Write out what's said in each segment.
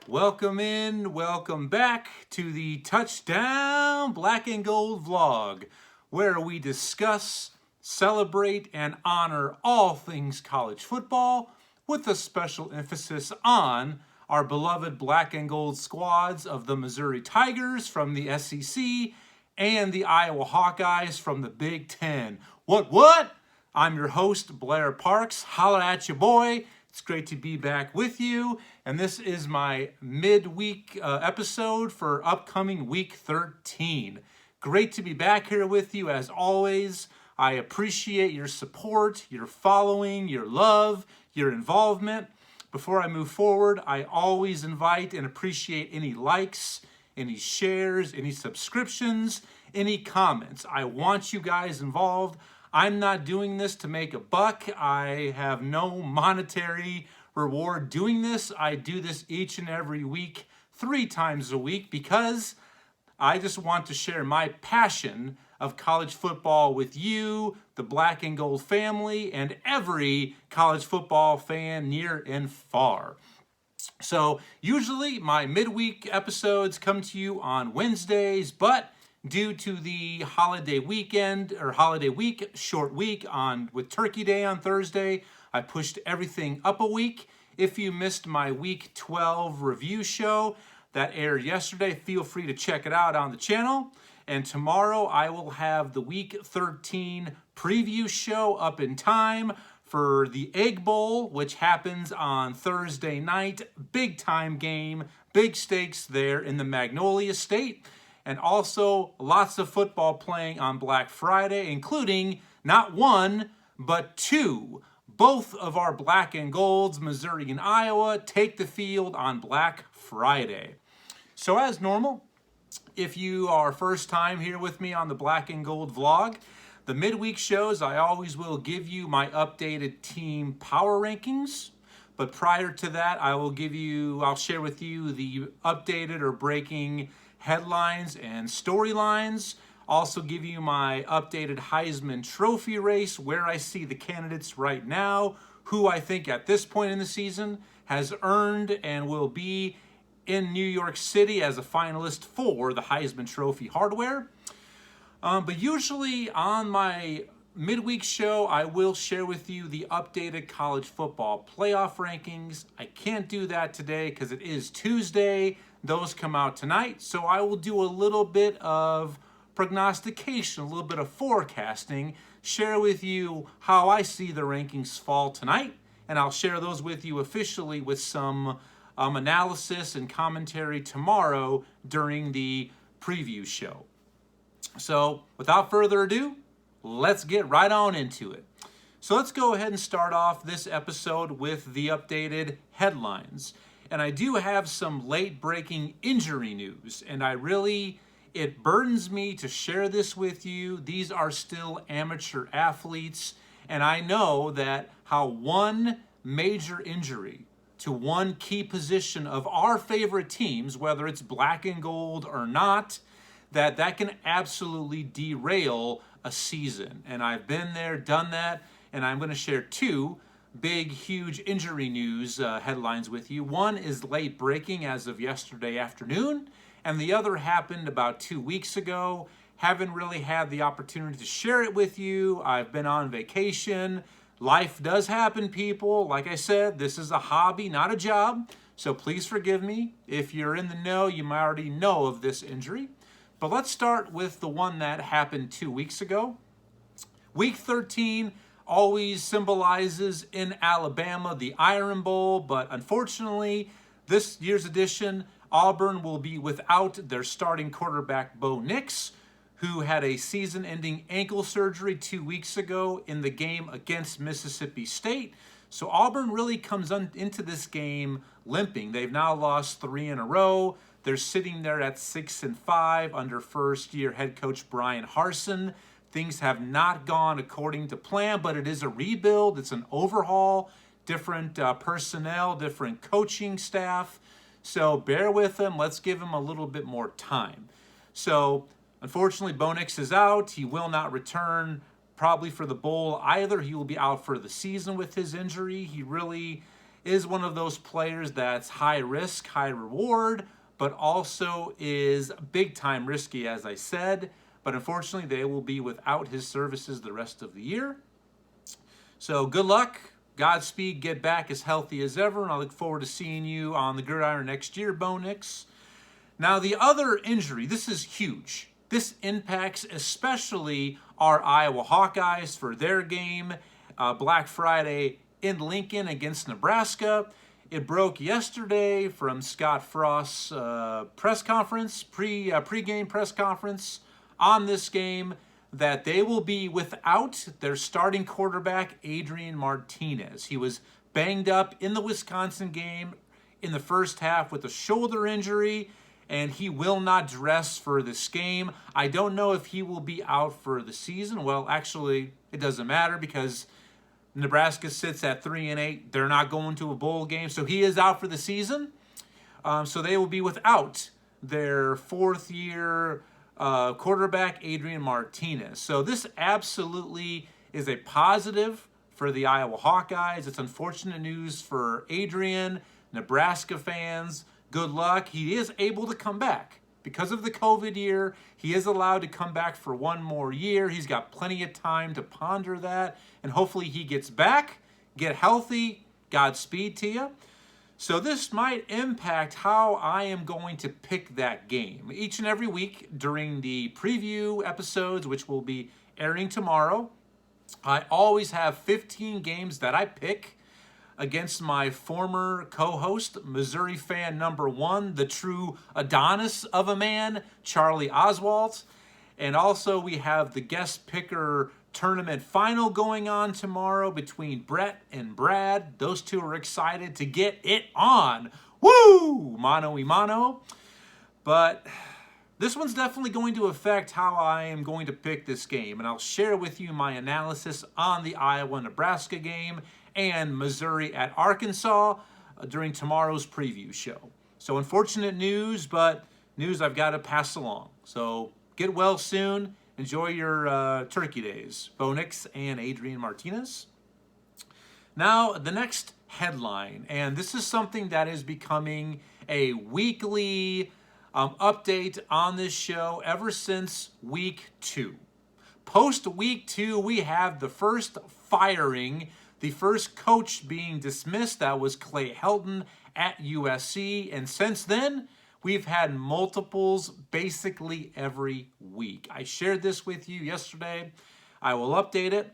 Welcome back to the Touchdown Black and Gold vlog, where we discuss, celebrate, and honor all things college football with a special emphasis on our beloved black and gold squads of the Missouri Tigers from the SEC and the Iowa Hawkeyes from the Big Ten. What? I'm your host, Blair Parks. Holla at you, boy. It's great to be back with you, and this is my midweek episode for upcoming Week 13. Great to be back here with you as always. I appreciate your support, your following, your love, your involvement. Before I move forward, I always invite and appreciate any likes, any shares, any subscriptions, any comments. I want you guys involved. I'm not doing this to make a buck. I have no monetary reward doing this. I do this each and every week, 3 times a week, because I just want to share my passion of college football with you, the black and gold family, and every college football fan near and far. So usually my midweek episodes come to you on Wednesdays, but due to the holiday weekend or holiday week, short week with Turkey Day on Thursday, I pushed everything up a week. If you missed my Week 12 review show that aired yesterday, feel free to check it out on the channel. And tomorrow I will have the Week 13 preview show up in time for the Egg Bowl, which happens on Thursday night. Big time game, big stakes there in the Magnolia State. And also lots of football playing on Black Friday, including not 1, but 2. Both of our black and golds, Missouri and Iowa, take the field on Black Friday. So as normal, if you are first time here with me on the Black and Gold vlog, the midweek shows, I always will give you my updated team power rankings. But prior to that, I'll share with you the updated or breaking headlines and storylines. Also give you my updated Heisman Trophy race, where I see the candidates right now, who I think at this point in the season has earned and will be in New York City as a finalist for the Heisman Trophy hardware. But usually on my midweek show, I will share with you the updated college football playoff rankings. I can't do that today because it is Tuesday. Those come out tonight, so I will do a little bit of prognostication, a little bit of forecasting, share with you how I see the rankings fall tonight, and I'll share those with you officially with some analysis and commentary tomorrow during the preview show. So without further ado, let's get right on into it. So let's go ahead and start off this episode with the updated headlines. And I do have some late-breaking injury news, and it burdens me to share this with you. These are still amateur athletes, and I know that how one major injury to one key position of our favorite teams, whether it's black and gold or not, that can absolutely derail a season. And I've been there, done that, and I'm going to share 2 big, huge injury news headlines with you. One is late breaking as of yesterday afternoon, and the other happened about 2 weeks ago. Haven't really had the opportunity to share it with you. I've been on vacation. Life does happen, people. Like I said, this is a hobby, not a job. So please forgive me. If you're in the know, you might already know of this injury. But let's start with the one that happened 2 weeks ago. Week 13 always symbolizes in Alabama the Iron Bowl, but unfortunately, this year's edition, Auburn will be without their starting quarterback, Bo Nix, who had a season-ending ankle surgery 2 weeks ago in the game against Mississippi State. So Auburn really comes into this game limping. They've now lost 3 in a row. They're sitting there at 6-5 under first-year head coach Brian Harsin. Things have not gone according to plan, but it is a rebuild. It's an overhaul, different personnel, different coaching staff. So bear with them. Let's give them a little bit more time. So unfortunately, Bo Nix is out. He will not return probably for the bowl either. He will be out for the season with his injury. He really is one of those players that's high risk, high reward, but also is big time risky, as I said. But unfortunately, they will be without his services the rest of the year. So good luck, Godspeed, get back as healthy as ever, and I look forward to seeing you on the gridiron next year, Bo Nix. Now, the other injury, this is huge. This impacts especially our Iowa Hawkeyes for their game, Black Friday in Lincoln against Nebraska. It broke yesterday from Scott Frost's press conference, pre-game press conference on this game, that they will be without their starting quarterback, Adrian Martinez. He was banged up in the Wisconsin game in the first half with a shoulder injury, and he will not dress for this game. I don't know if he will be out for the season. Well, actually, it doesn't matter because Nebraska sits at 3-8. They're not going to a bowl game, so he is out for the season. So they will be without their fourth-year quarterback, Adrian Martinez. So this absolutely is a positive for the Iowa Hawkeyes. It's unfortunate news for Adrian, Nebraska fans. Good luck. He is able to come back. Because of the COVID year, he is allowed to come back for one more year. He's got plenty of time to ponder that, and hopefully he gets back, get healthy. Godspeed to you. So this might impact how I am going to pick that game. Each and every week during the preview episodes, which will be airing tomorrow, I always have 15 games that I pick against my former co-host, Missouri fan number one, the true Adonis of a man, Charlie Oswalt. And also we have the guest picker tournament final going on tomorrow between Brett and Brad. Those two are excited to get it on. Woo! Mano y mano. But this one's definitely going to affect how I am going to pick this game. And I'll share with you my analysis on the Iowa-Nebraska game and Missouri at Arkansas during tomorrow's preview show. So unfortunate news, but news I've got to pass along. So get well soon. Enjoy your turkey days. Bo Nix and Adrian Martinez. Now, the next headline, and this is something that is becoming a weekly update on this show ever since week 2. Post week 2, we have the first firing, the first coach being dismissed. That was Clay Helton at USC. And since then, we've had multiples basically every week. I shared this with you yesterday. I will update it.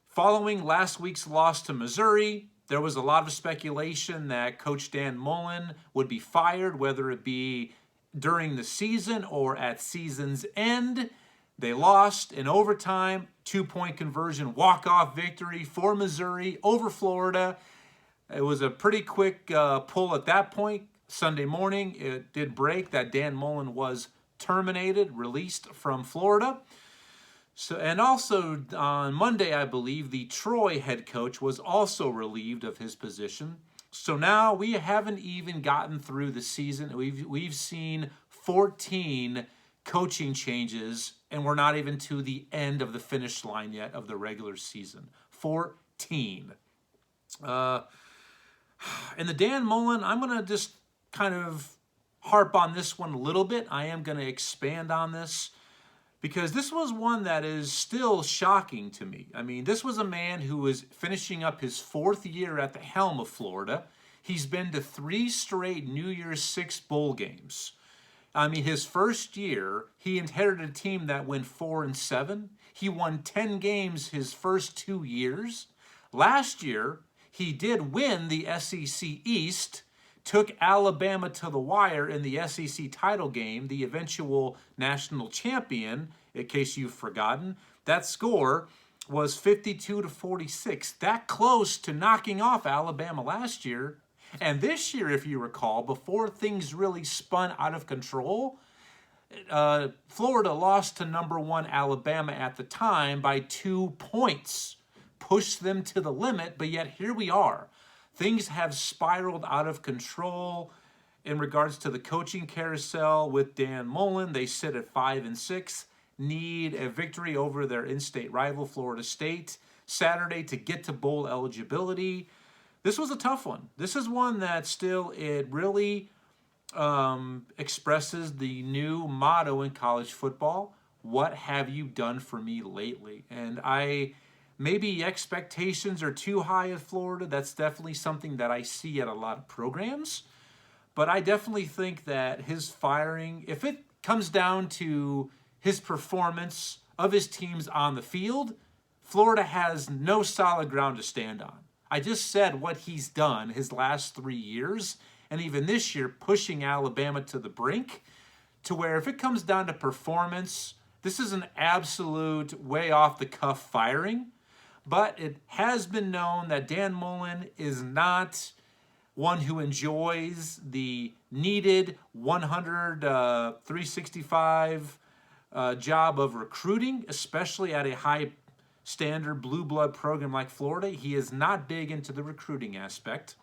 Following last week's loss to Missouri, there was a lot of speculation that Coach Dan Mullen would be fired, whether it be during the season or at season's end. They lost in overtime, 2-point conversion, walk-off victory for Missouri over Florida. It was a pretty quick pull at that point. Sunday morning, it did break that Dan Mullen was terminated, released from Florida. So, and also on Monday, I believe, the Troy head coach was also relieved of his position. So now we haven't even gotten through the season. We've seen 14 coaching changes, and we're not even to the end of the finish line yet of the regular season. 14. And the Dan Mullen, I'm going to just kind of harp on this one a little bit. I am going to expand on this because this was one that is still shocking to me. I mean, this was a man who was finishing up his 4th year at the helm of Florida. He's been to 3 straight New Year's 6 bowl games. I mean, his first year, he inherited a team that went 4-7. He won 10 games his first 2 years. Last year, he did win the SEC East, took Alabama to the wire in the SEC title game, the eventual national champion, in case you've forgotten. That score was 52-46, that close to knocking off Alabama last year. And this year, if you recall, before things really spun out of control, Florida lost to number 1 Alabama at the time by 2 points. Pushed them to the limit, but yet here we are. Things have spiraled out of control in regards to the coaching carousel with Dan Mullen. They sit at 5-6, need a victory over their in-state rival, Florida State, Saturday to get to bowl eligibility. this was a tough one. This is one that still, it really expresses the new motto in college football: what have you done for me lately? And maybe expectations are too high at Florida. That's definitely something that I see at a lot of programs. But I definitely think that his firing, if it comes down to his performance of his teams on the field, Florida has no solid ground to stand on. I just said what he's done his last 3 years, and even this year, pushing Alabama to the brink, to where if it comes down to performance, this is an absolute way off the cuff firing. But it has been known that Dan Mullen is not one who enjoys the needed 365 job of recruiting, especially at a high standard blue blood program like Florida. He is not big into the recruiting aspect.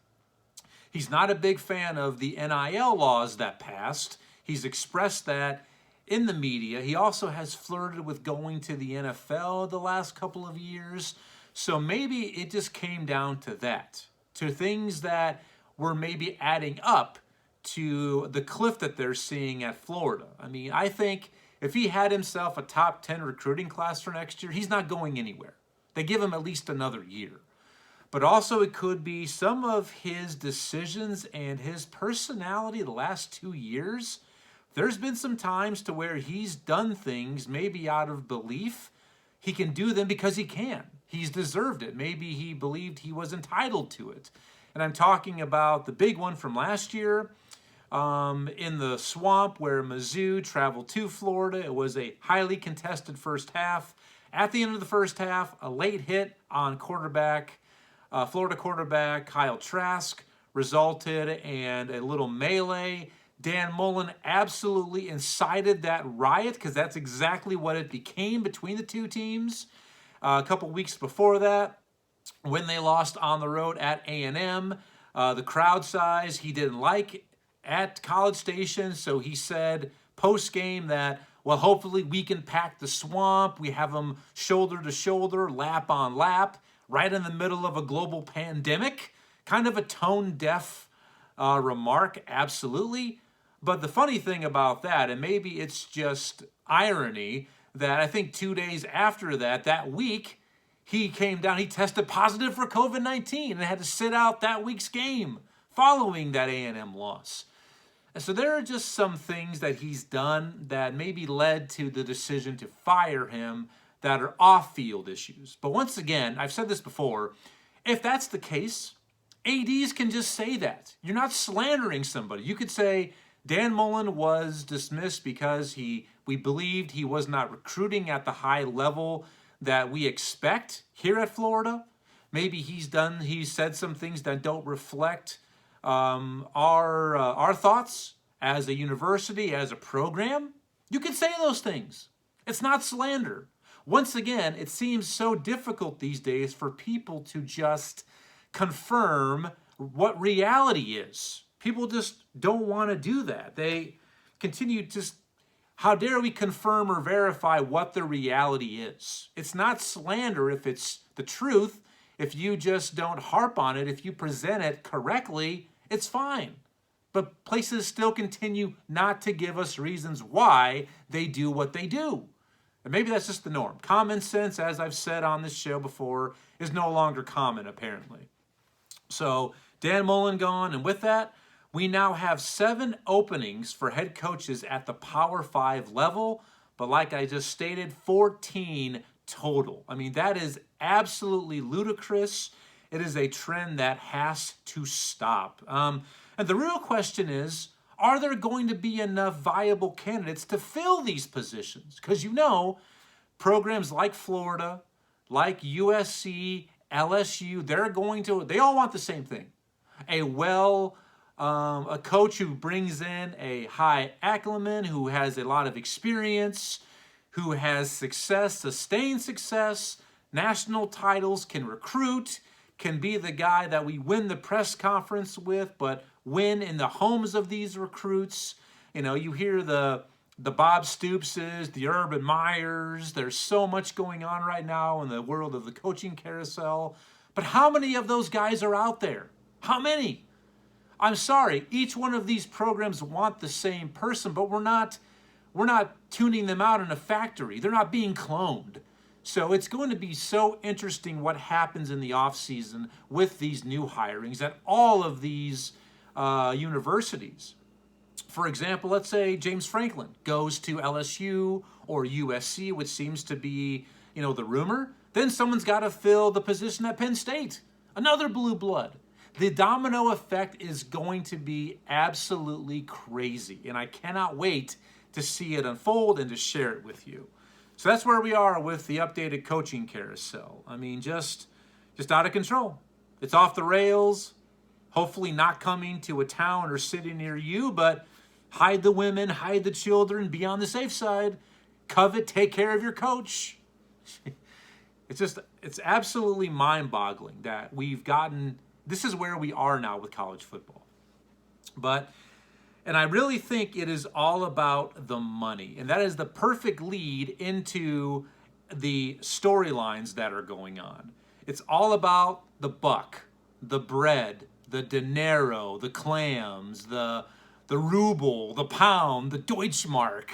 He's not a big fan of the NIL laws that passed. He's expressed that in the media. He also has flirted with going to the NFL the last couple of years. So maybe it just came down to that, to things that were maybe adding up to the cliff that they're seeing at Florida. I mean, I think if he had himself a top 10 recruiting class for next year, he's not going anywhere. They give him at least another year. But also it could be some of his decisions and his personality the last 2 years. There's been some times to where he's done things maybe out of belief. He can do them because he can. He's deserved it. Maybe he believed he was entitled to it. And I'm talking about the big one from last year in the swamp where Mizzou traveled to Florida. It was a highly contested first half. At the end of the first half, a late hit on Florida quarterback Kyle Trask resulted in a little melee. Dan Mullen absolutely incited that riot, because that's exactly what it became between the two teams. A couple weeks before that, when they lost on the road at A&M, the crowd size he didn't like at College Station, so he said post-game that, well, hopefully we can pack the swamp. We have them shoulder to shoulder, lap on lap, right in the middle of a global pandemic. Kind of a tone-deaf remark, absolutely. But the funny thing about that, and maybe it's just irony, that I think 2 days after that week, he came down, he tested positive for COVID-19 and had to sit out that week's game following that A&M loss. And so there are just some things that he's done that maybe led to the decision to fire him that are off-field issues. But once again, I've said this before, if that's the case, ADs can just say that. You're not slandering somebody. You could say Dan Mullen was dismissed because we believed he was not recruiting at the high level that we expect here at Florida. Maybe he's said some things that don't reflect our thoughts as a university, as a program. You can say those things. It's not slander. Once again, it seems so difficult these days for people to just confirm what reality is. People just don't want to do that. They continue to how dare we confirm or verify what the reality is? It's not slander if it's the truth. If you just don't harp on it, if you present it correctly, it's fine. But places still continue not to give us reasons why they do what they do. And maybe that's just the norm. Common sense, as I've said on this show before, is no longer common, apparently. So Dan Mullen gone, and with that, we now have 7 openings for head coaches at the Power 5 level, but like I just stated, 14 total. I mean, that is absolutely ludicrous. It is a trend that has to stop. And the real question is, are there going to be enough viable candidates to fill these positions? Because programs like Florida, like USC, LSU, they all want the same thing. A coach who brings in a high acumen, who has a lot of experience, who has sustained success, national titles, can recruit, can be the guy that we win the press conference with, but win in the homes of these recruits. You hear the Bob Stoopses, the Urban Meyers. There's so much going on right now in the world of the coaching carousel. But how many of those guys are out there? How many? I'm sorry, each one of these programs want the same person, but we're not tuning them out in a factory. They're not being cloned. So it's going to be so interesting what happens in the offseason with these new hirings at all of these universities. For example, let's say James Franklin goes to LSU or USC, which seems to be, the rumor. Then someone's got to fill the position at Penn State. Another blue blood. The domino effect is going to be absolutely crazy, and I cannot wait to see it unfold and to share it with you. So that's where we are with the updated coaching carousel. I mean, just out of control. It's off the rails. Hopefully not coming to a town or city near you, but hide the women, hide the children, be on the safe side. Covet, take care of your coach. It's absolutely mind-boggling that we've gotten, this is where we are now with college football. And I really think it is all about the money. And that is the perfect lead into the storylines that are going on. It's all about the buck, the bread, the dinero, the clams, the ruble, the pound, the Deutschmark,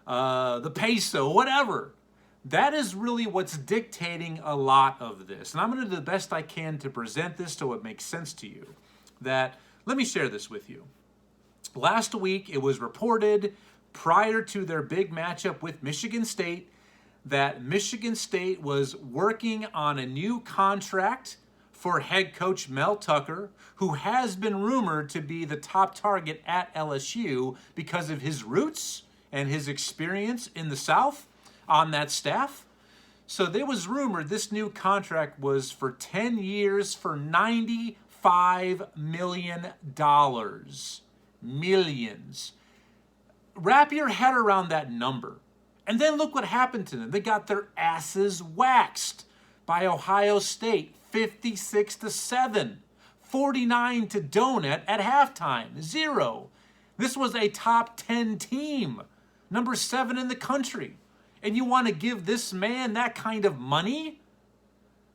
the peso, whatever. That is really what's dictating a lot of this. And I'm going to do the best I can to present this so it makes sense to you. Let me share this with you. Last week, it was reported prior to their big matchup with Michigan State that Michigan State was working on a new contract for head coach Mel Tucker, who has been rumored to be the top target at LSU because of his roots and his experience in the South on that staff. So there was rumored this new contract was for 10 years for $95 million. Millions. Wrap your head around that number. And then look what happened to them. They got their asses waxed by Ohio State, 56-7, 49 to donut at halftime, 0. This was a top 10 team, number 7 in the country. And you want to give this man that kind of money?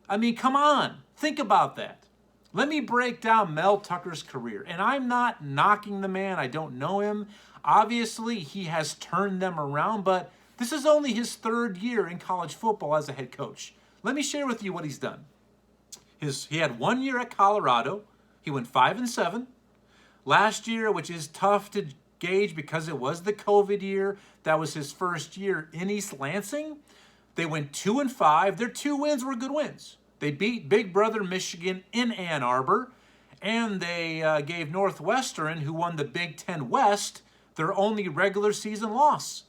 I mean, come on. Think about that. Let me break down Mel Tucker's career. And I'm not knocking the man. I don't know him. Obviously, he has turned them around, but this is only his 3rd year in college football as a head coach. Let me share with you what he's done. He had 1 year at Colorado. He went 5-7. Last year, which is tough to gauge because it was the COVID year, that was his first year in East Lansing. They went 2-5. Their 2 wins were good wins. They beat Big Brother Michigan in Ann Arbor, and they gave Northwestern, who won the Big Ten West, their only regular season loss.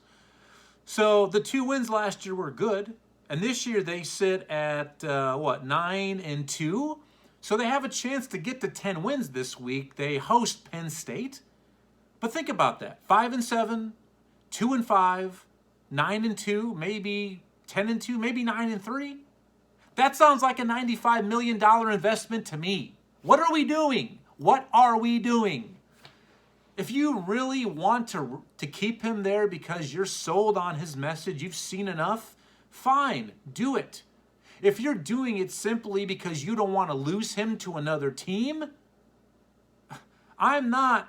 So the 2 wins last year were good, and this year they sit at 9-2. So they have a chance to get to 10 wins this week. They host Penn State. But think about that: 5-7, 2-5, 9-2, maybe 10-2, maybe 9-3. That sounds like a $95 million investment to me. What are we doing? What are we doing? If you really want to keep him there because you're sold on his message, you've seen enough, fine, do it. If you're doing it simply because you don't want to lose him to another team, I'm not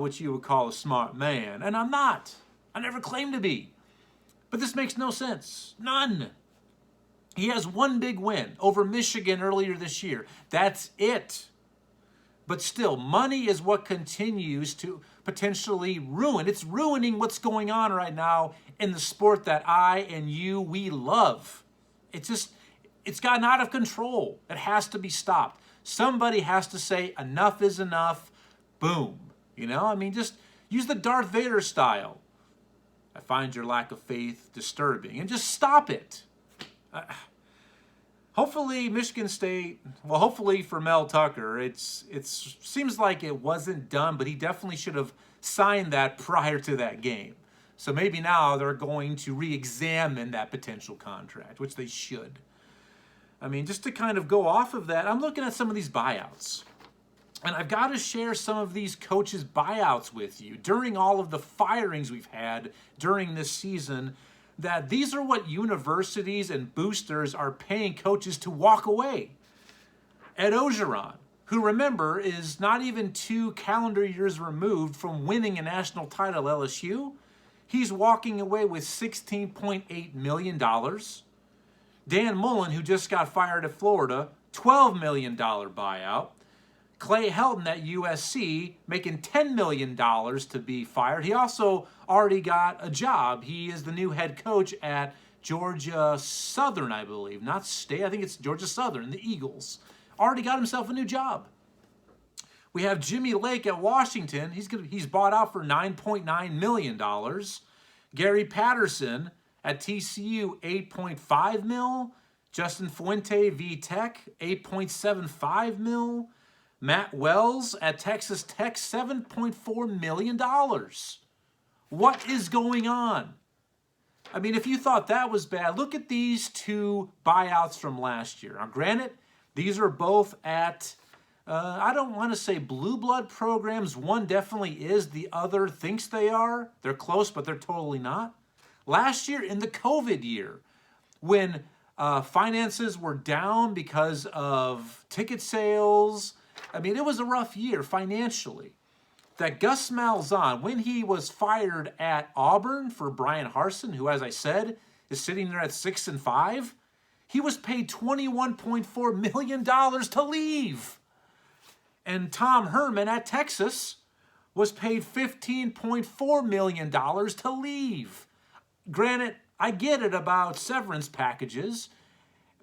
what you would call a smart man, and I'm not. I never claimed to be. But this makes no sense. None. He has 1 big win over Michigan earlier this year. That's it. But still, money is what continues to potentially ruin. It's ruining what's going on right now in the sport that I and you, we love. It's gotten out of control. It has to be stopped. Somebody has to say enough is enough. Boom. Just use the Darth Vader style. I find your lack of faith disturbing. And just stop it. Hopefully Michigan State, hopefully for Mel Tucker, it seems like it wasn't done, but he definitely should have signed that prior to that game. So maybe now they're going to re-examine that potential contract, which they should. Just to kind of go off of that, I'm looking at some of these buyouts. And I've got to share some of these coaches' buyouts with you. During all of the firings we've had during this season, that these are what universities and boosters are paying coaches to walk away. Ed Ogeron, who, remember, is not even 2 calendar years removed from winning a national title at LSU, he's walking away with $16.8 million. Dan Mullen, who just got fired at Florida, $12 million buyout. Clay Helton at USC making $10 million to be fired. He also already got a job. He is the new head coach at Georgia Southern, I believe. Not State. I think it's Georgia Southern, the Eagles. Already got himself a new job. We have Jimmy Lake at Washington. He's bought out for $9.9 million. Gary Patterson at TCU, $8.5 million. Justin Fuente, V-Tech, $8.75 million. Matt Wells at Texas Tech, $7.4 million. What is going on? I mean, if you thought that was bad, look at these 2 buyouts from last year. Now, granted, these are both at, I don't want to say blue blood programs. One definitely is. The other thinks they are. They're close, but they're totally not. Last year, in the COVID year, when finances were down because of ticket sales, I mean, it was a rough year financially. That Gus Malzahn, when he was fired at Auburn for Brian Harsin, who, as I said, is sitting there at 6-5, he was paid $21.4 million to leave. And Tom Herman at Texas was paid $15.4 million to leave. Granted, I get it about severance packages,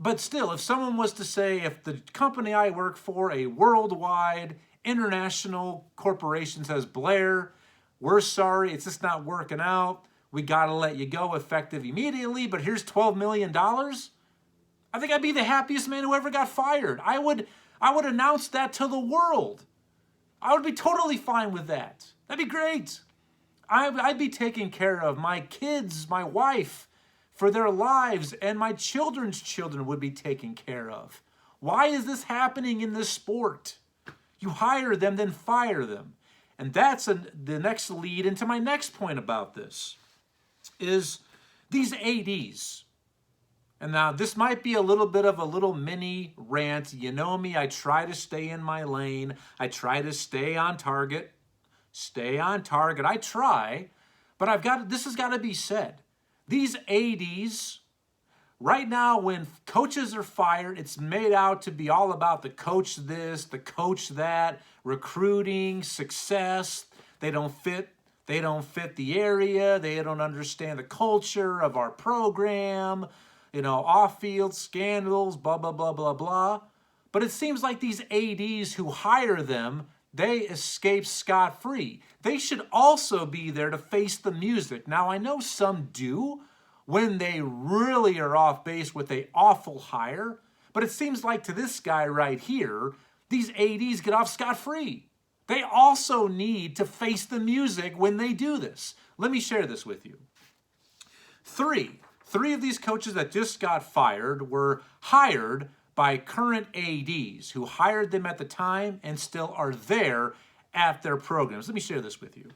but still, if someone was to say, if the company I work for, a worldwide international corporation, says, Blair, we're sorry, it's just not working out, we got to let you go effective immediately, but here's $12 million, I think I'd be the happiest man who ever got fired. I would announce that to the world. I would be totally fine with that. That'd be great. I'd be taking care of my kids, my wife, for their lives, and my children's children would be taken care of. Why is this happening in this sport? You hire them, then fire them. And that's the next lead into my next point about this, is these ADs. And now this might be a little bit of a little mini rant. You know me, I try to stay in my lane. I try to stay on target. I try, but this has got to be said. These ADs, right now when coaches are fired, it's made out to be all about the coach this, the coach that, recruiting, success. They don't fit the area. They don't understand the culture of our program. Off-field scandals, blah, blah, blah, blah, blah. But it seems like these ADs who hire them, they escape scot-free. They should also be there to face the music. Now, I know some do when they really are off base with an awful hire, but it seems like to this guy right here, these ADs get off scot-free. They also need to face the music when they do this. Let me share this with you. Three of these coaches that just got fired were hired by current ADs who hired them at the time and still are there at their programs. Let me share this with you.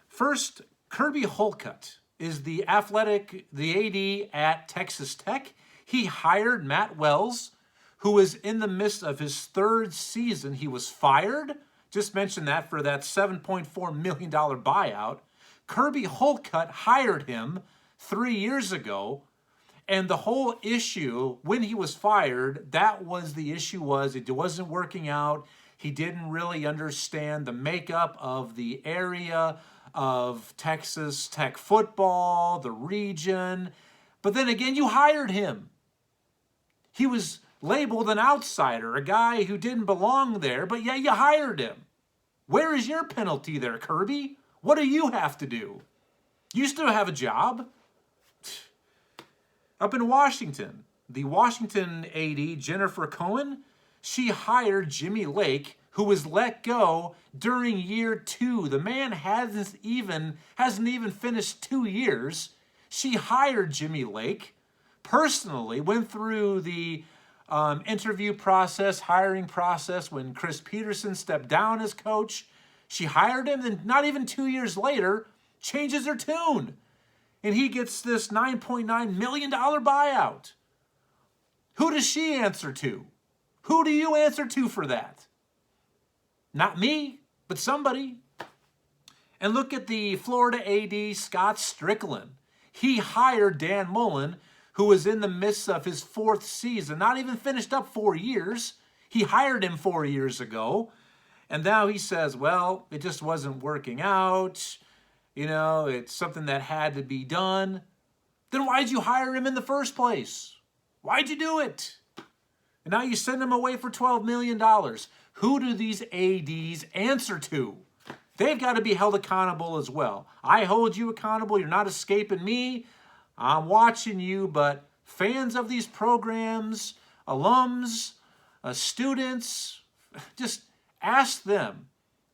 First, Kirby Holcutt is the AD at Texas Tech. He hired Matt Wells, who was in the midst of his 3rd season. He was fired. Just mentioned that for that $7.4 million buyout. Kirby Holcutt hired him 3 years ago. And the whole issue, when he was fired, the issue was it wasn't working out. He didn't really understand the makeup of the area of Texas Tech football, the region. But then again, you hired him. He was labeled an outsider, a guy who didn't belong there, but yeah, you hired him. Where is your penalty there, Kirby? What do you have to do? You still have a job. Up in Washington, the Washington AD, Jennifer Cohen, she hired Jimmy Lake, who was let go during year 2. The man hasn't even finished 2 years. She hired Jimmy Lake, personally went through the interview process, hiring process when Chris Peterson stepped down as coach. She hired him, and not even 2 years later, changes her tune. and he gets this $9.9 million buyout. Who does she answer to? Who do you answer to for that? Not me, but somebody. And look at the Florida AD, Scott Strickland. He hired Dan Mullen, who was in the midst of his 4th season, not even finished up 4 years. He hired him 4 years ago. And now he says, well, it just wasn't working out. You know, it's something that had to be done. Then why'd you hire him in the first place? Why'd you do it? And now you send him away for $12 million. Who do these ADs answer to? They've got to be held accountable as well. I hold you accountable. You're not escaping me. I'm watching you. But fans of these programs, alums, students, just ask them.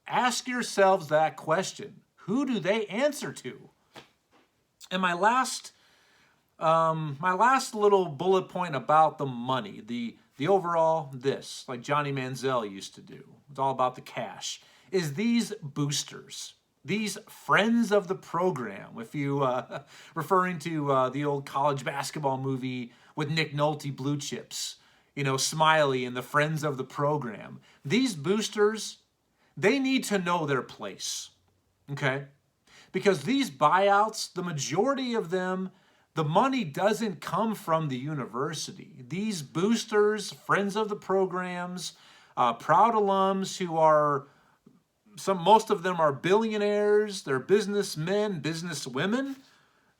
Ask yourselves that question. Who do they answer to? And my last little bullet point about the money, the overall this, like Johnny Manziel used to do, it's all about the cash, is these boosters, these friends of the program. If you referring to the old college basketball movie with Nick Nolte, Blue Chips, you know, Smiley and the friends of the program. These boosters, they need to know their place, okay? Because these buyouts, the majority of them, the money doesn't come from the university. These boosters, friends of the programs, proud alums who are, most of them are billionaires, they're businessmen, businesswomen.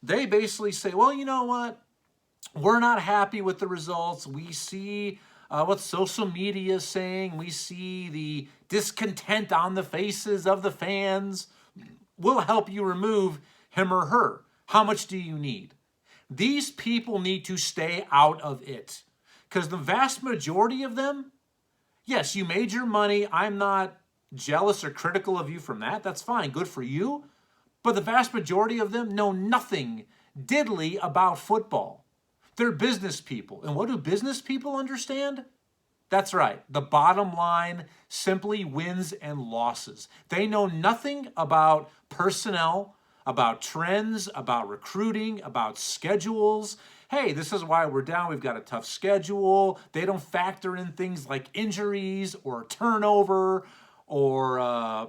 They basically say, well, you know what? We're not happy with the results. We see what social media is saying. We see the discontent on the faces of the fans. We'll help you remove him or her. How much do you need? These people need to stay out of it. Because the vast majority of them, yes, you made your money. I'm not jealous or critical of you from that. That's fine. Good for you. But the vast majority of them know nothing diddly about football. They're business people. And what do business people understand? That's right. The bottom line, simply wins and losses. They know nothing about personnel, about trends, about recruiting, about schedules. Hey, this is why we're down. We've got a tough schedule. They don't factor in things like injuries or turnover or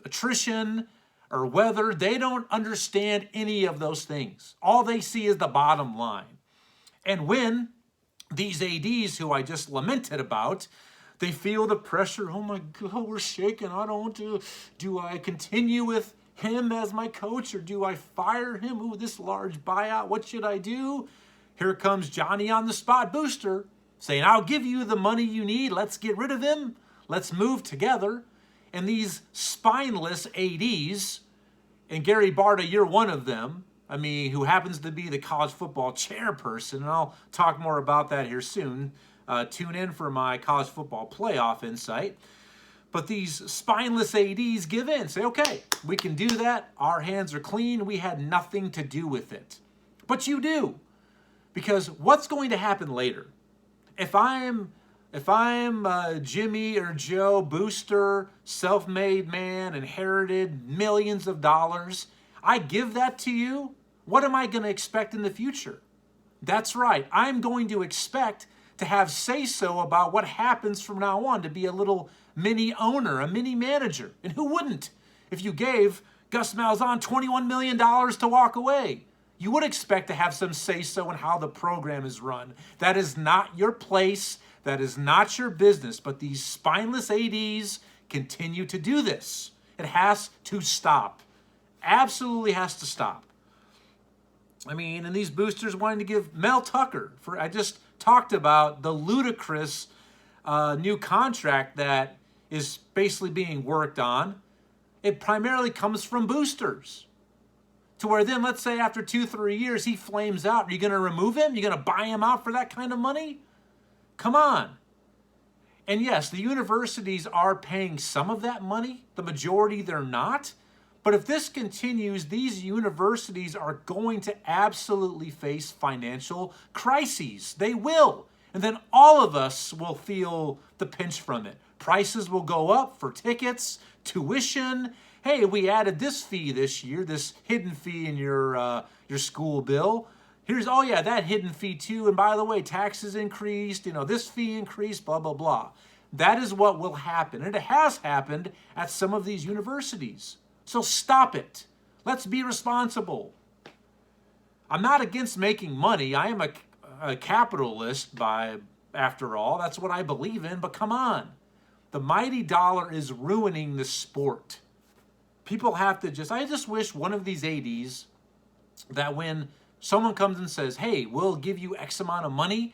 attrition or weather. They don't understand any of those things. All they see is the bottom line. And when these ADs who I just lamented about, they feel the pressure. Oh my God, we're shaking. I don't want to. Do I continue with him as my coach or do I fire him? Ooh, this large buyout. What should I do? Here comes Johnny on the spot booster saying, I'll give you the money you need. Let's get rid of him. Let's move together. And these spineless ADs, and Gary Barta, you're one of them, I mean, who happens to be the college football chairperson, and I'll talk more about that here soon. Tune in for my college football playoff insight. But these spineless ADs give in, say, okay, we can do that. Our hands are clean. We had nothing to do with it. But you do. Because what's going to happen later? If I'm Jimmy or Joe Booster, self-made man, inherited millions of dollars, I give that to you, what am I going to expect in the future? That's right. I'm going to expect to have say-so about what happens from now on, to be a little mini owner, a mini manager. And who wouldn't? If you gave Gus Malzahn $21 million to walk away, you would expect to have some say-so in how the program is run. That is not your place. That is not your business. But these spineless ADs continue to do this. It has to stop. Absolutely has to stop. I mean, and these boosters wanting to give Mel Tucker, I just talked about the ludicrous new contract that is basically being worked on. It primarily comes from boosters. To where then, let's say after 2-3 years, he flames out. Are you going to remove him? You're going to buy him out for that kind of money? Come on. And yes, the universities are paying some of that money. The majority, they're not. But if this continues, these universities are going to absolutely face financial crises. They will. And then all of us will feel the pinch from it. Prices will go up for tickets, tuition, hey, we added this fee this year, this hidden fee in your school bill. Here's, oh yeah, that hidden fee too. And by the way, taxes increased, this fee increased, blah, blah, blah. That is what will happen. And it has happened at some of these universities. So stop it. Let's be responsible. I'm not against making money. I am a capitalist after all. That's what I believe in. But come on. The mighty dollar is ruining the sport. People have to I just wish one of these ADs that when someone comes and says, hey, we'll give you X amount of money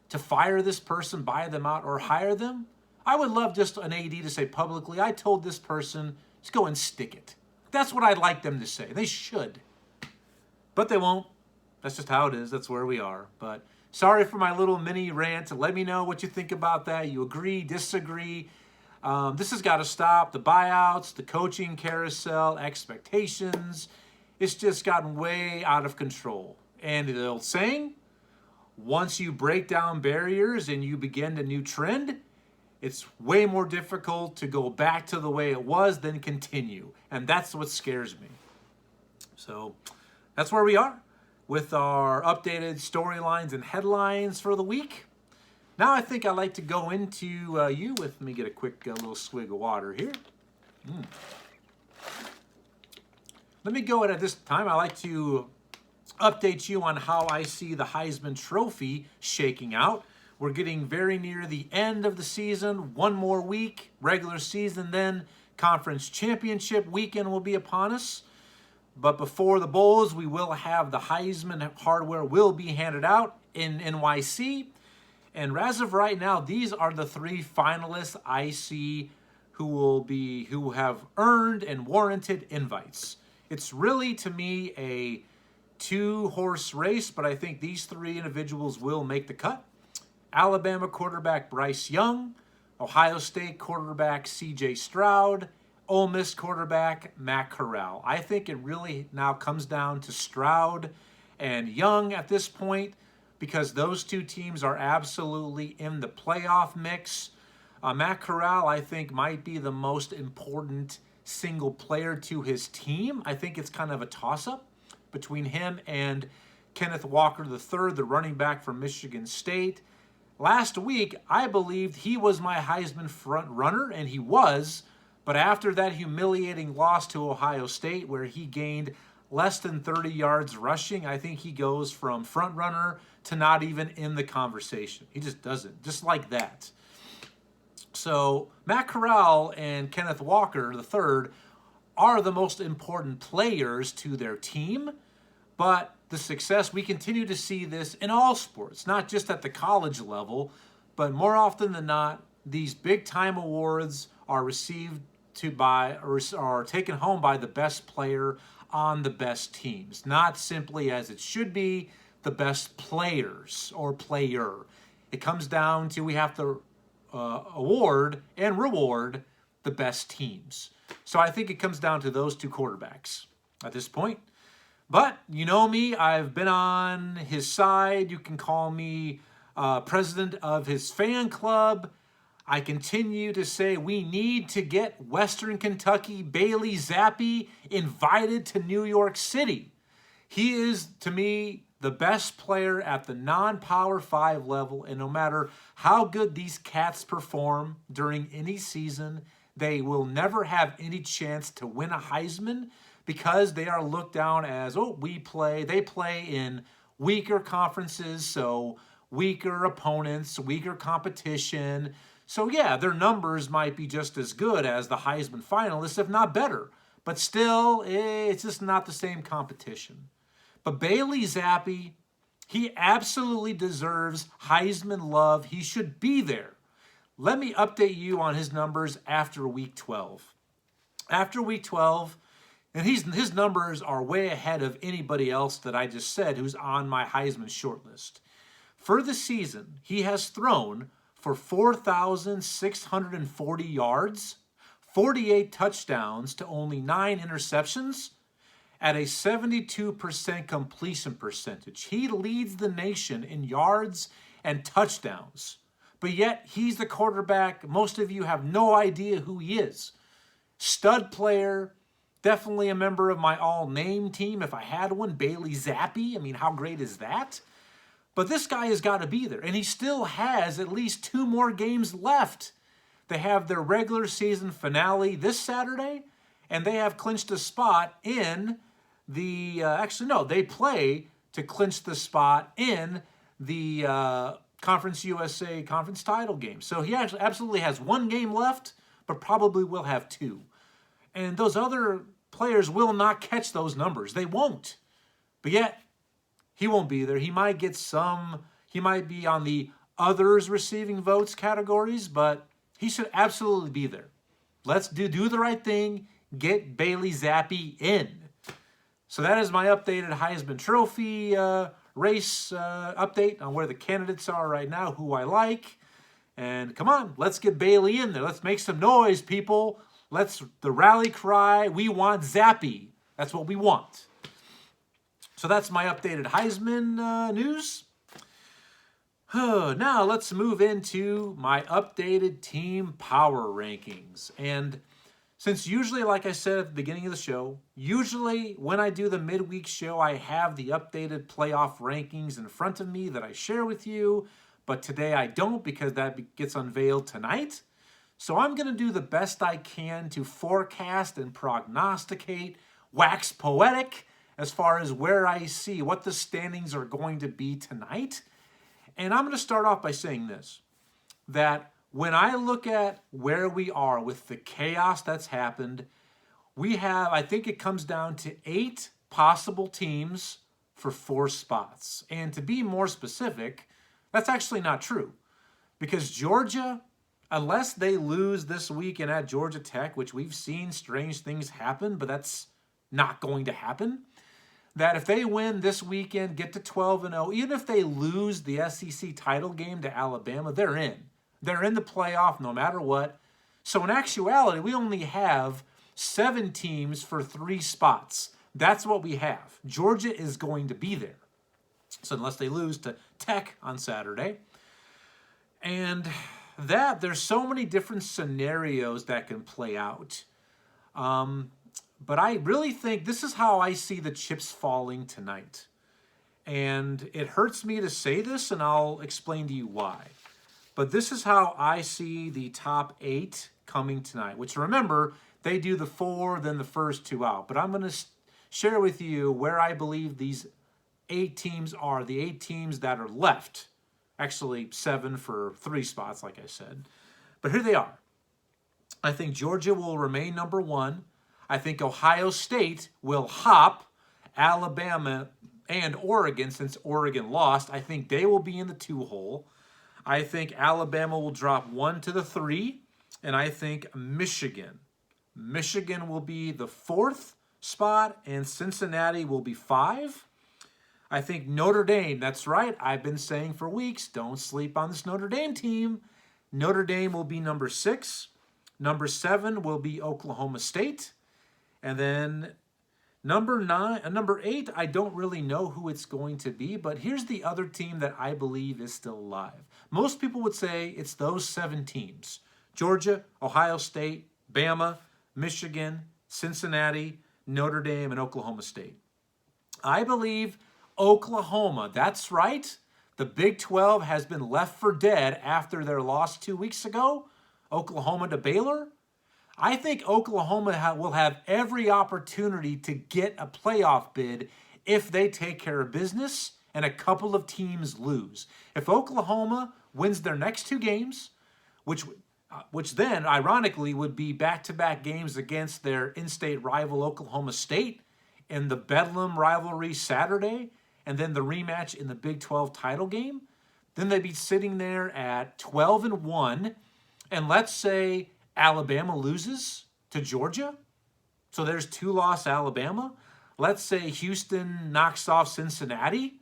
to fire this person, buy them out, or hire them, I would love just an AD to say publicly, I told this person, just go and stick it. That's what I'd like them to say. They should. But they won't. That's just how it is. That's where we are. But sorry for my little mini rant. Let me know what you think about that. You agree, disagree? This has got to stop. The buyouts, the coaching carousel, expectations. It's just gotten way out of control. And the old saying, once you break down barriers and you begin a new trend, it's way more difficult to go back to the way it was than continue. And that's what scares me. So that's where we are with our updated storylines and headlines for the week. Now I think I'd like to go into let me get a quick little swig of water here. Let me go at this time. I like to update you on how I see the Heisman Trophy shaking out. We're getting very near the end of the season. One more week, regular season, then conference championship weekend will be upon us. But before the bowls, we will have the Heisman hardware will be handed out in NYC. And as of right now, these are the 3 finalists I see who have earned and warranted invites. It's really, to me, a 2-horse race, but I think these 3 individuals will make the cut. Alabama quarterback Bryce Young, Ohio State quarterback C.J. Stroud, Ole Miss quarterback Matt Corral. I think it really now comes down to Stroud and Young at this point because those 2 teams are absolutely in the playoff mix. Matt Corral, I think, might be the most important single player to his team. I think it's kind of a toss-up between him and Kenneth Walker III, the running back from Michigan State. Last week, I believed he was my Heisman front runner, and he was. But after that humiliating loss to Ohio State, where he gained less than 30 yards rushing, I think he goes from front runner to not even in the conversation. He just doesn't, just like that. So Matt Corral and Kenneth Walker III are the most important players to their team, but the success, we continue to see this in all sports, not just at the college level, but more often than not, these big-time awards are received are taken home by the best player on the best teams, not simply as it should be, the best players or player. It comes down to we have to award and reward the best teams. So I think it comes down to those 2 quarterbacks at this point. But you know me, I've been on his side. You can call me president of his fan club. I continue to say we need to get Western Kentucky Bailey Zappi invited to New York City. He is, to me, the best player at the non-Power 5 level, and no matter how good these cats perform during any season, they will never have any chance to win a Heisman because they are looked down as, they play in weaker conferences, so weaker opponents, weaker competition. So yeah, their numbers might be just as good as the Heisman finalists, if not better. But still, it's just not the same competition. But Bailey Zappi, he absolutely deserves Heisman love. He should be there. Let me update you on his numbers after Week 12. After Week 12, and his numbers are way ahead of anybody else that I just said who's on my Heisman shortlist. For the season, he has thrown for 4,640 yards, 48 touchdowns to only 9 interceptions, at a 72% completion percentage. He leads the nation in yards and touchdowns. But yet, he's the quarterback. Most of you have no idea who he is. Stud player. Definitely a member of my all-name team if I had one. Bailey Zappi. I mean, how great is that? But this guy has got to be there. And he still has at least 2 more games left. They have their regular season finale this Saturday, and they have clinched a spot in the... they play to clinch the spot in the Conference USA conference title game. So he actually absolutely has 1 game left, but probably will have 2. And those other players will not catch those numbers. They won't. But yet, he won't be there. He might get he might be on the others receiving votes categories, but he should absolutely be there. Let's do the right thing. Get Bailey Zappi in. So that is my updated Heisman Trophy race update on where the candidates are right now, who I like. And come on, let's get Bailey in there. Let's make some noise, people. The rally cry, we want Zappi. That's what we want. So that's my updated Heisman news. Now let's move into my updated team power rankings. And since usually, like I said at the beginning of the show, usually when I do the midweek show, I have the updated playoff rankings in front of me that I share with you. But today I don't, because that gets unveiled tonight. So I'm going to do the best I can to forecast and prognosticate, wax poetic, as far as where I see what the standings are going to be tonight. And I'm going to start off by saying this, that when I look at where we are with the chaos that's happened, we have, I think it comes down to 8 possible teams for 4 spots. And to be more specific, that's actually not true. Because Georgia, unless they lose this weekend at Georgia Tech, which we've seen strange things happen, but that's not going to happen, that if they win this weekend, get to 12-0, even if they lose the SEC title game to Alabama, they're in. They're in the playoff no matter what. So in actuality, we only have 7 teams for 3 spots. That's what we have. Georgia is going to be there. So unless they lose to Tech on Saturday. And there's so many different scenarios that can play out. But I really think this is how I see the chips falling tonight. And it hurts me to say this, and I'll explain to you why. But this is how I see the top 8 coming tonight, which, remember, they do the 4, then the first 2 out. But I'm going to share with you where I believe these 8 teams are, the 8 teams that are left. Actually, 7 for 3 spots, like I said. But here they are. I think Georgia will remain number 1. I think Ohio State will hop Alabama and Oregon, since Oregon lost. I think they will be in the 2 hole. I think Alabama will drop 1 to the 3. And I think Michigan will be the 4th spot, and Cincinnati will be 5. I think Notre Dame, that's right, I've been saying for weeks, don't sleep on this Notre Dame team. Notre Dame will be number 6. Number 7 will be Oklahoma State. And then number 8, I don't really know who it's going to be, but here's the other team that I believe is still alive. Most people would say it's those 7 teams. Georgia, Ohio State, Bama, Michigan, Cincinnati, Notre Dame, and Oklahoma State. I believe Oklahoma, that's right. The Big 12 has been left for dead after their loss 2 weeks ago. Oklahoma to Baylor. I think Oklahoma will have every opportunity to get a playoff bid if they take care of business and a couple of teams lose. If Oklahoma wins their next 2 games, which then ironically would be back-to-back games against their in-state rival Oklahoma State in the Bedlam rivalry Saturday, and then the rematch in the Big 12 title game, then they'd be sitting there at 12-1, and let's say Alabama loses to Georgia, so there's 2-loss Alabama. Let's say Houston knocks off Cincinnati.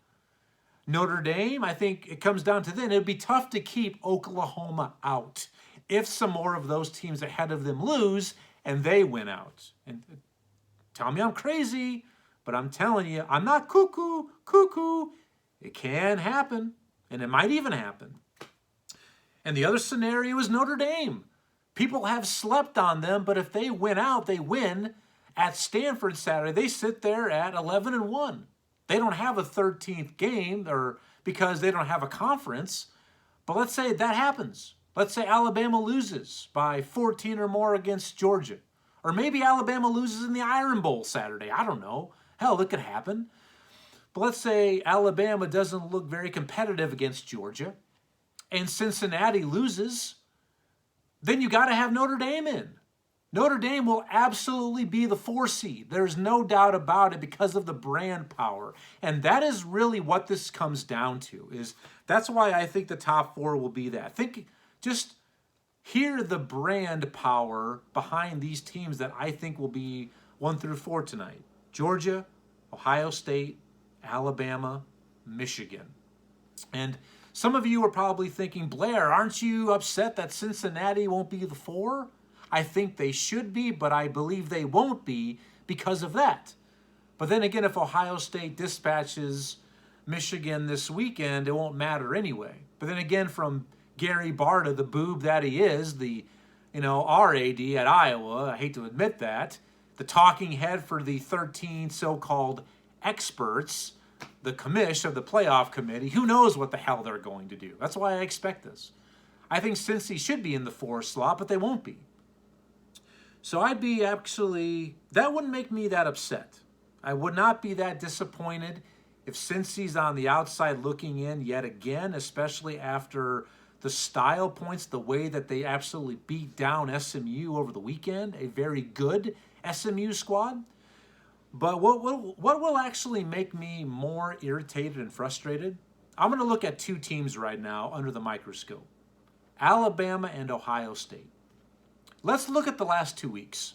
Notre Dame, I think it comes down to then. It would be tough to keep Oklahoma out if some more of those teams ahead of them lose and they win out. And tell me I'm crazy, but I'm telling you, I'm not cuckoo. It can happen, and it might even happen. And the other scenario is Notre Dame. People have slept on them, but if they win out, they win. At Stanford Saturday, they sit there at 11-1. They don't have a 13th game or because they don't have a conference. But let's say that happens. Let's say Alabama loses by 14 or more against Georgia. Or maybe Alabama loses in the Iron Bowl Saturday. I don't know. Hell, it could happen. But let's say Alabama doesn't look very competitive against Georgia and Cincinnati loses, then you got to have Notre Dame in. Notre Dame will absolutely be the 4 seed. There's no doubt about it because of the brand power. And that is really what this comes down to. That's why I think the top 4 will be that. Just hear the brand power behind these teams that I think will be 1 through 4 tonight. Georgia, Ohio State, Alabama, Michigan. And some of you are probably thinking, Blair, aren't you upset that Cincinnati won't be the 4? I think they should be, but I believe they won't be because of that. But then again, if Ohio State dispatches Michigan this weekend, it won't matter anyway. But then again, from Gary Barta, the boob that he is, our AD at Iowa, I hate to admit that, the talking head for the 13 so-called experts, the commish of the playoff committee, who knows what the hell they're going to do. That's why I expect this. I think Cincy should be in the 4 slot, but they won't be. So that wouldn't make me that upset. I would not be that disappointed if Cincy's on the outside looking in yet again, especially after the style points, the way that they absolutely beat down SMU over the weekend, a very good SMU squad. But what will actually make me more irritated and frustrated? I'm going to look at 2 teams right now under the microscope. Alabama and Ohio State. Let's look at the last 2 weeks.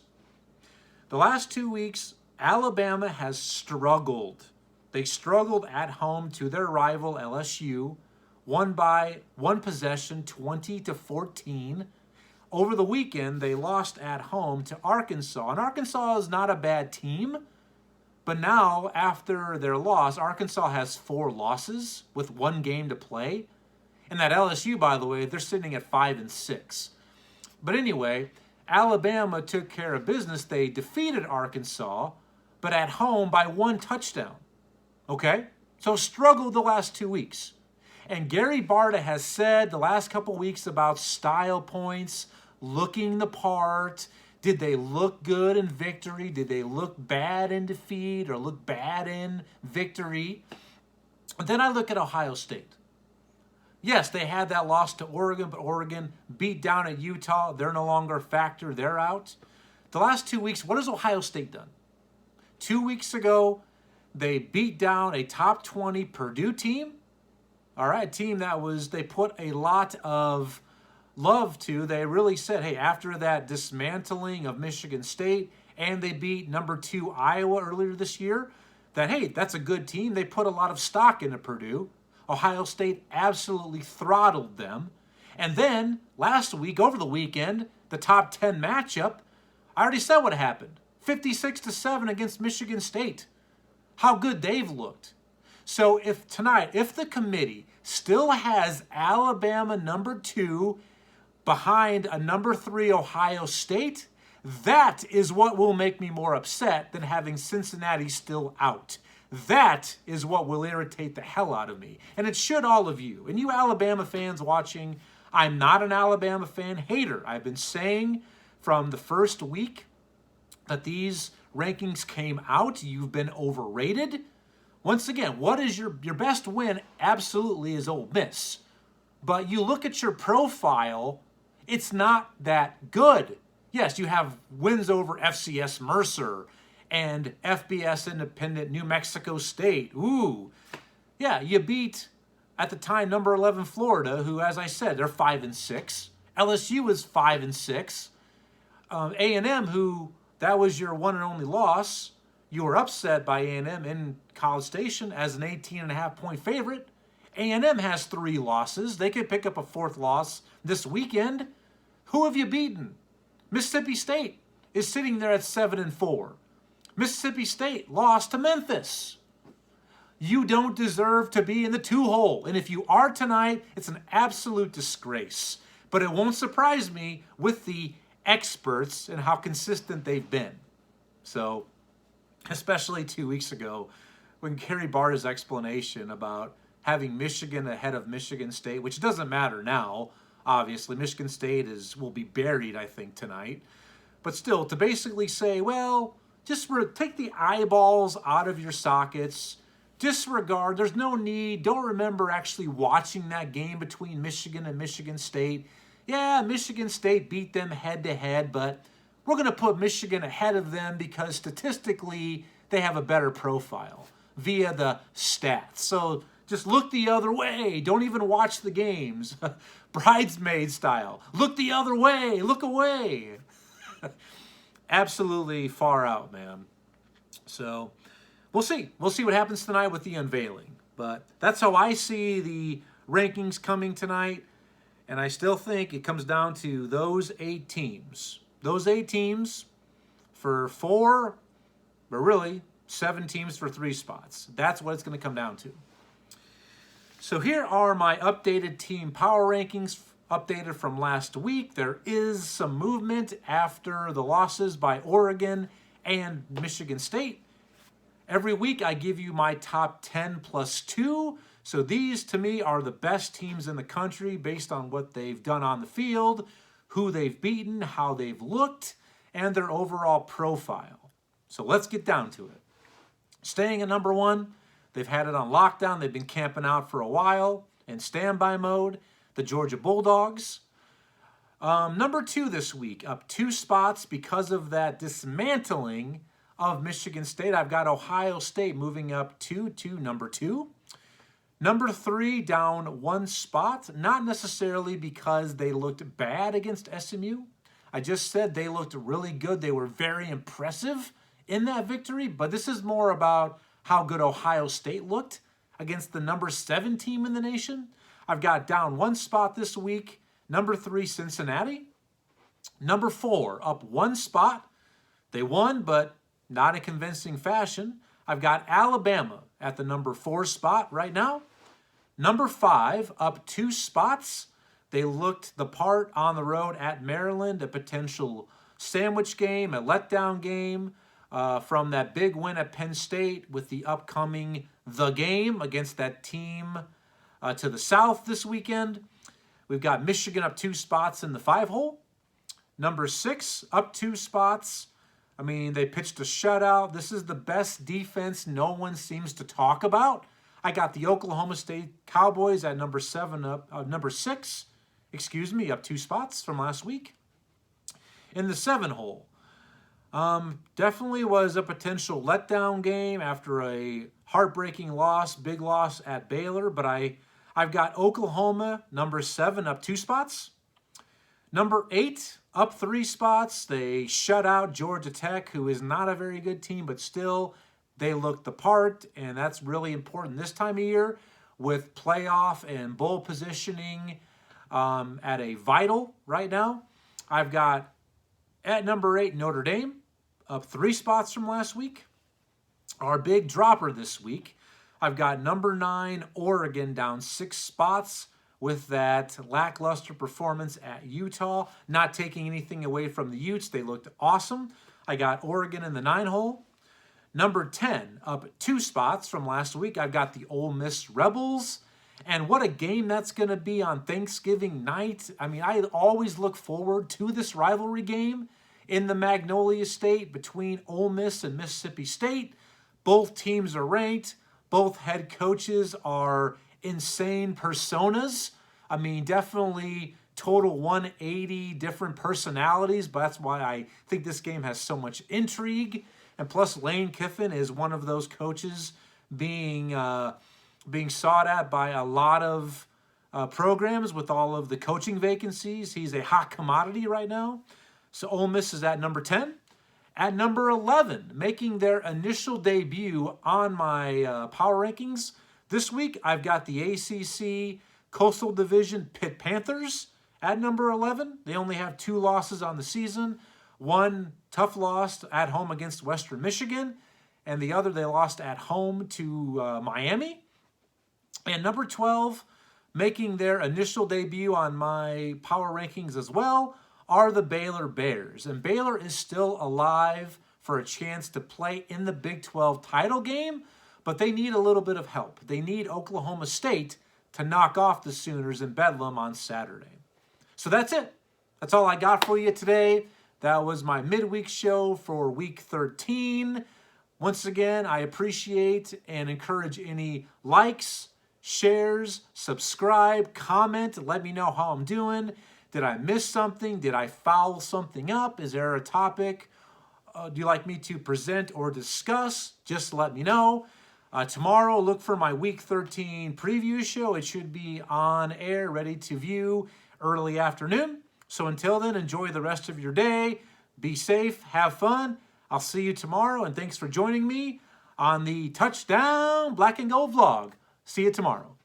The last 2 weeks, Alabama has struggled. They struggled at home to their rival LSU, won by 1 possession, 20-14. Over the weekend, they lost at home to Arkansas. And Arkansas is not a bad team. But now, after their loss, Arkansas has 4 losses with 1 game to play. And that LSU, by the way, they're sitting at 5-6. But anyway, Alabama took care of business. They defeated Arkansas, but at home by 1 touchdown. Okay? So struggled the last 2 weeks. And Gary Barta has said the last couple weeks about style points, looking the part. Did they look good in victory? Did they look bad in defeat or look bad in victory? But then I look at Ohio State. Yes, they had that loss to Oregon, but Oregon beat down at Utah. They're no longer a factor. They're out. The last 2 weeks, what has Ohio State done? 2 weeks ago, they beat down a top 20 Purdue team. All right, a team they put a lot of love to. They really said, hey, after that dismantling of Michigan State, and they beat number 2 Iowa earlier this year, that, hey, that's a good team. They put a lot of stock into Purdue. Ohio State absolutely throttled them. And then, last week, over the weekend, the top 10 matchup, I already said what happened. 56-7 against Michigan State. How good they've looked. So if the committee still has Alabama number 2 behind a number 3 Ohio State, that is what will make me more upset than having Cincinnati still out. That is what will irritate the hell out of me. And it should all of you. And you Alabama fans watching, I'm not an Alabama fan hater. I've been saying from the first week that these rankings came out. You've been overrated. Once again, what is your best win? Absolutely is Ole Miss. But you look at your profile, it's not that good. Yes, you have wins over FCS Mercer and FBS Independent New Mexico State. Ooh. Yeah, you beat, at the time, number 11 Florida, who, as I said, they're 5-6. LSU is 5-6. A&M, who, that was your one and only loss. You were upset by A&M in College Station as an 18.5-point favorite. A&M has 3 losses. They could pick up a 4th loss this weekend. Who have you beaten? Mississippi State is sitting there at 7-4. Mississippi State lost to Memphis. You don't deserve to be in the 2 hole. And if you are tonight, it's an absolute disgrace. But it won't surprise me with the experts and how consistent they've been. So, especially 2 weeks ago, when Kerry Barta's explanation about having Michigan ahead of Michigan State, which doesn't matter now, obviously. Michigan State will be buried, I think, tonight. But still, to basically say, well, just take the eyeballs out of your sockets, disregard, there's no need, don't remember actually watching that game between Michigan and Michigan State. Yeah, Michigan State beat them head-to-head, but we're going to put Michigan ahead of them because statistically they have a better profile via the stats. So just look the other way. Don't even watch the games. Bridesmaid style. Look the other way. Look away. Absolutely far out, man. So we'll see. We'll see what happens tonight with the unveiling. But that's how I see the rankings coming tonight. And I still think it comes down to those 8 teams. Those 8 teams for 4, but really 7 teams for 3 spots. That's what it's going to come down to. So here are my updated team power rankings, updated from last week. There is some movement after the losses by Oregon and Michigan State. Every week I give you my top 10 plus 2. So these to me are the best teams in the country based on what they've done on the field, who they've beaten, how they've looked, and their overall profile. So let's get down to it. Staying at number 1, they've had it on lockdown. They've been camping out for a while in standby mode. The Georgia Bulldogs. Number 2 this week, up 2 spots because of that dismantling of Michigan State. I've got Ohio State moving up to number 2. Number 3, down 1 spot, not necessarily because they looked bad against SMU. I just said they looked really good. They were very impressive in that victory, but this is more about how good Ohio State looked against the number 7 team in the nation. I've got down 1 spot this week. Number 3, Cincinnati. Number 4, up 1 spot. They won, but not in convincing fashion. I've got Alabama at the number 4 spot right now. Number 5, up 2 spots. They looked the part on the road at Maryland, a potential sandwich game, a letdown game from that big win at Penn State with the upcoming The Game against that team to the south this weekend. We've got Michigan up 2 spots in the 5-hole. Number 6, up 2 spots. I mean, they pitched a shutout. This is the best defense no one seems to talk about. I got the Oklahoma State Cowboys at number 6, up 2 spots from last week. In the 7-hole, definitely was a potential letdown game after a heartbreaking loss, big loss at Baylor, but I've got Oklahoma, number 7, up 2 spots. Number 8, up 3 spots. They shut out Georgia Tech, who is not a very good team, but still they looked the part, and that's really important this time of year with playoff and bowl positioning at a vital right now. I've got at number 8, Notre Dame, up 3 spots from last week. Our big dropper this week, I've got number 9, Oregon, down 6 spots with that lackluster performance at Utah. Not taking anything away from the Utes. They looked awesome. I got Oregon in the 9-hole. Number 10, up 2 spots from last week, I've got the Ole Miss Rebels. And what a game that's going to be on Thanksgiving night. I mean, I always look forward to this rivalry game in the Magnolia State between Ole Miss and Mississippi State. Both teams are ranked. Both head coaches are insane personas. I mean, definitely total 180 different personalities, but that's why I think this game has so much intrigue. And plus, Lane Kiffin is one of those coaches being sought at by a lot of programs with all of the coaching vacancies. He's a hot commodity right now. So Ole Miss is at number 10. At number 11, making their initial debut on my power rankings this week, I've got the ACC Coastal Division Pitt Panthers at number 11. They only have 2 losses on the season. One tough loss at home against Western Michigan, and the other they lost at home to Miami. And number 12, making their initial debut on my power rankings as well, are the Baylor Bears. And Baylor is still alive for a chance to play in the Big 12 title game, but they need a little bit of help. They need Oklahoma State to knock off the Sooners in Bedlam on Saturday. So that's it. That's all I got for you today. That was my midweek show for week 13. Once again, I appreciate and encourage any likes, shares, subscribe, comment. Let me know how I'm doing. Did I miss something? Did I foul something up? Is there a topic do you like me to present or discuss? Just let me know. Tomorrow, look for my Week 13 preview show. It should be on air, ready to view early afternoon. So until then, enjoy the rest of your day. Be safe. Have fun. I'll see you tomorrow, and thanks for joining me on the Touchdown Black and Gold vlog. See you tomorrow.